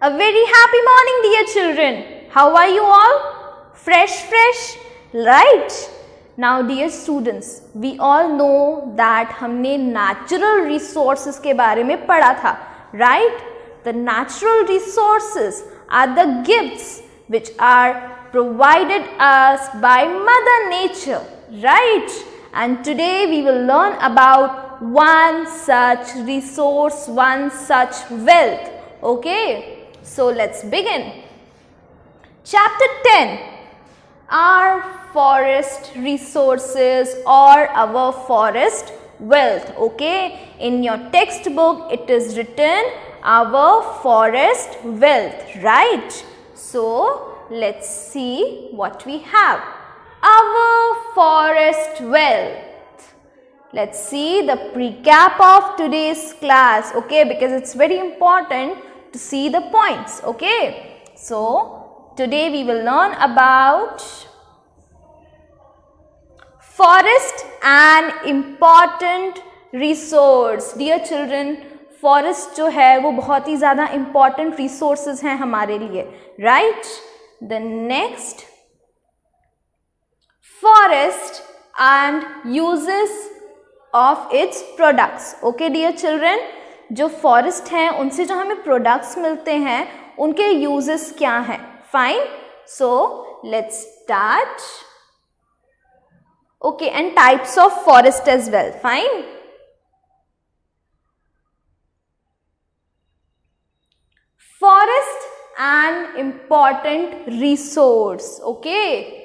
A very happy morning, dear children. How are you all? Fresh, right? Now, dear students, we all know that हमने natural resources के बारे में पढ़ा था, right? The natural resources are the gifts which are provided us by Mother Nature, right? And today we will learn about one such resource, one such wealth. Okay? So let's begin. Chapter 10. Our forest resources or our forest wealth. Okay? In your textbook it is written our forest wealth, right? So let's see what we have. Our forest wealth. Let's see the recap of today's class, okay, because it's very important to see the points, okay. So today we will learn about forest, an important resource. Dear children, forest जो है वो बहुत ही ज़्यादा important resources हैं हमारे लिए, right? The next, forest and uses of its products. Okay, dear children, जो forest हैं उनसे जो हमें प्रोडक्ट्स मिलते हैं उनके यूजेस क्या हैं? Fine. So let's start. Okay, and types of forest as well. Fine. Forest an important resource. Okay,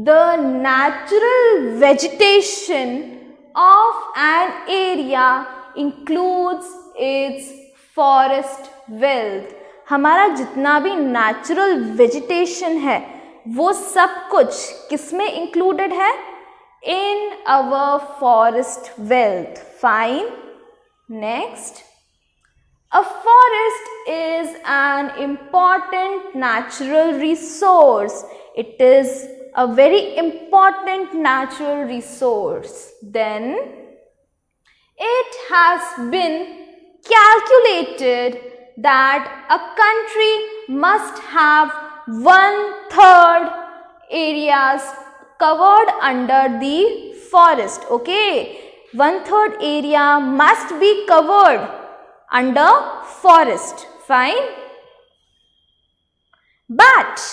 the natural vegetation of an area includes its forest wealth. हमारा जितना भी natural vegetation है वो सब कुछ किसमें included है? In our forest wealth. Fine. Next. A forest is an important natural resource. It is a very important natural resource. Then it has been calculated that a country must have 1/3 areas covered under the forest. Okay, 1/3 area must be covered under forest. Fine. But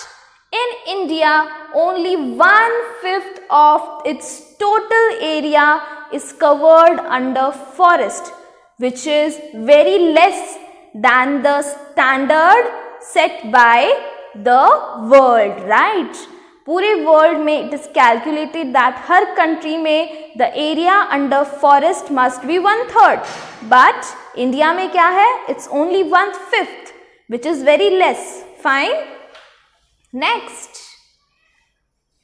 in India, only 1/5 of its total area is covered under forest, which is very less than the standard set by the world, right? पूरे world में it is calculated that her country में the area under forest must be 1/3, but India में क्या है? It's only 1/5, which is very less. Fine. Next,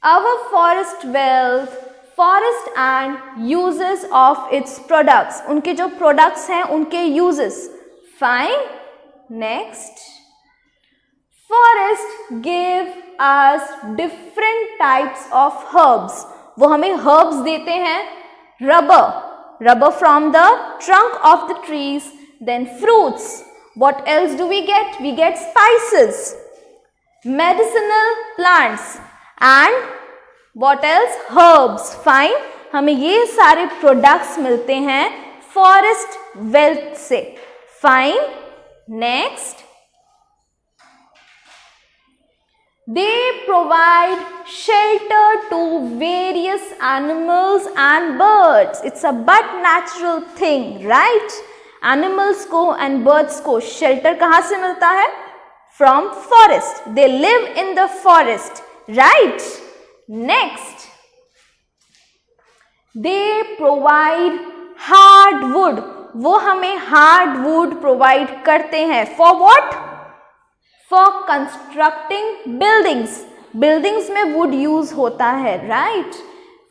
our forest wealth, forest and uses of its products. उनके जो products हैं उनके uses. Fine. Next, forest give us different types of herbs. वो हमें herbs देते हैं. Rubber from the trunk of the trees. Then fruits. What else do we get? We get spices, medicinal plants, and what else? Herbs. Fine. हमें ये सारे products मिलते हैं forest wealth से. Fine. Next, they provide shelter to various animals and birds. It's a but natural thing, right? Animals को and birds को shelter कहाँ से मिलता है? From forest. They live in the forest, right? Next, they provide hardwood. वो हमें hardwood provide करते हैं. For what? For constructing buildings. Buildings में wood use होता है, right?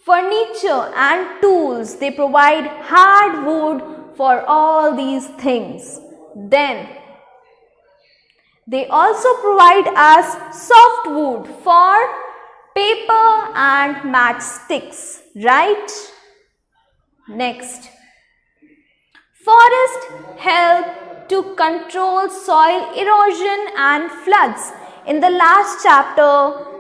Furniture and tools. They provide hardwood for all these things. Then they also provide us softwood for paper and matchsticks, right? Next, forest help to control soil erosion and floods. In the last chapter,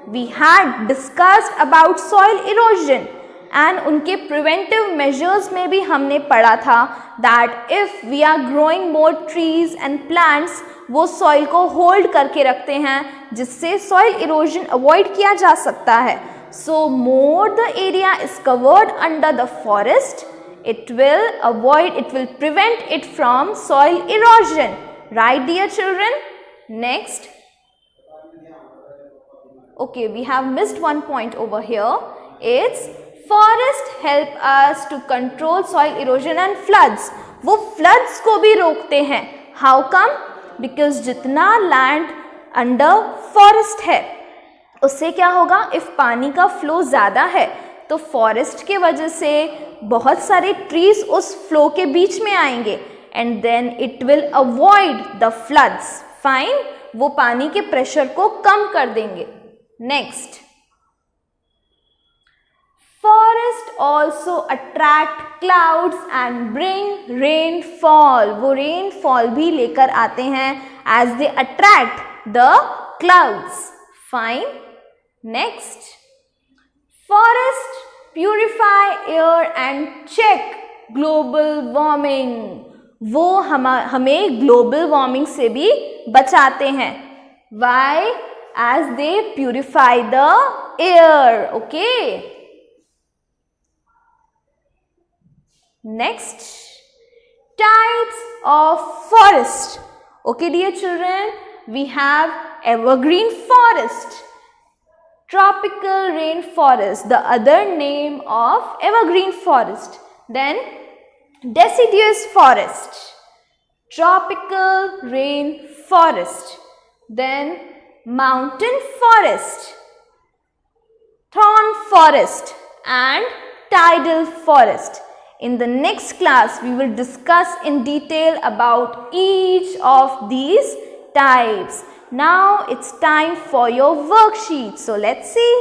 we had discussed about soil erosion and उनके preventive measures में भी हमने पढ़ा था that if we are growing more trees and plants, वो soil को hold करके रखते हैं जिससे soil erosion avoid किया जा सकता है. So more the area is covered under the forest, it will prevent it from soil erosion. Right, dear children? Next. Okay, we have missed one point over here. It's forest help us to control soil erosion and floods. वो floods को भी रोकते हैं. How come? Because जितना land under forest है उससे क्या होगा? If पानी का flow ज़्यादा है तो फॉरेस्ट के वजह से बहुत सारे ट्रीज उस फ्लो के बीच में आएंगे and then it will avoid the floods. Fine, वो पानी के प्रेशर को कम कर देंगे. Next, forest also attract clouds and bring rainfall. वो रेनफॉल भी लेकर आते हैं as they attract the clouds. Fine. Next, Forest purify air and check global warming. वो हमें global warming से भी बचाते हैं. Why? As they purify the air. Okay. Next, types of forest. Okay, dear children, we have evergreen forest, tropical rainforest, the other name of evergreen forest. Then deciduous forest, tropical rainforest. Then mountain forest, thorn forest and tidal forest. In the next class, we will discuss in detail about each of these types. Now it's time for your worksheet. So let's see.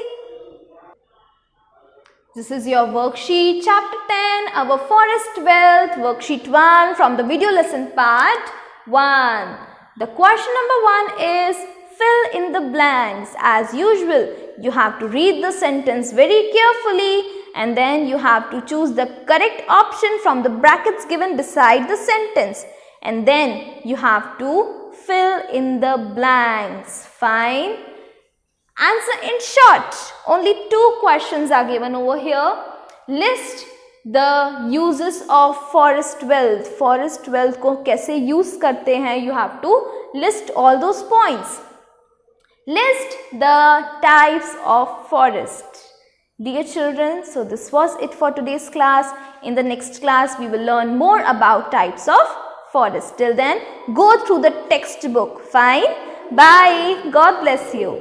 This is your worksheet, chapter 10, our forest wealth, worksheet 1 from the video lesson part 1. The question number 1 is fill in the blanks. As usual, you have to read the sentence very carefully and then you have to choose the correct option from the brackets given beside the sentence. And then you have to fill in the blanks. Fine. Answer in short. Only 2 questions are given over here. List the uses of forest wealth. Forest wealth को कैसे use करते हैं? You have to list all those points. List the types of forest. Dear children, so this was it for today's class. In the next class, we will learn more about types of forest. Till then, go through the textbook. Fine. Bye. God bless you.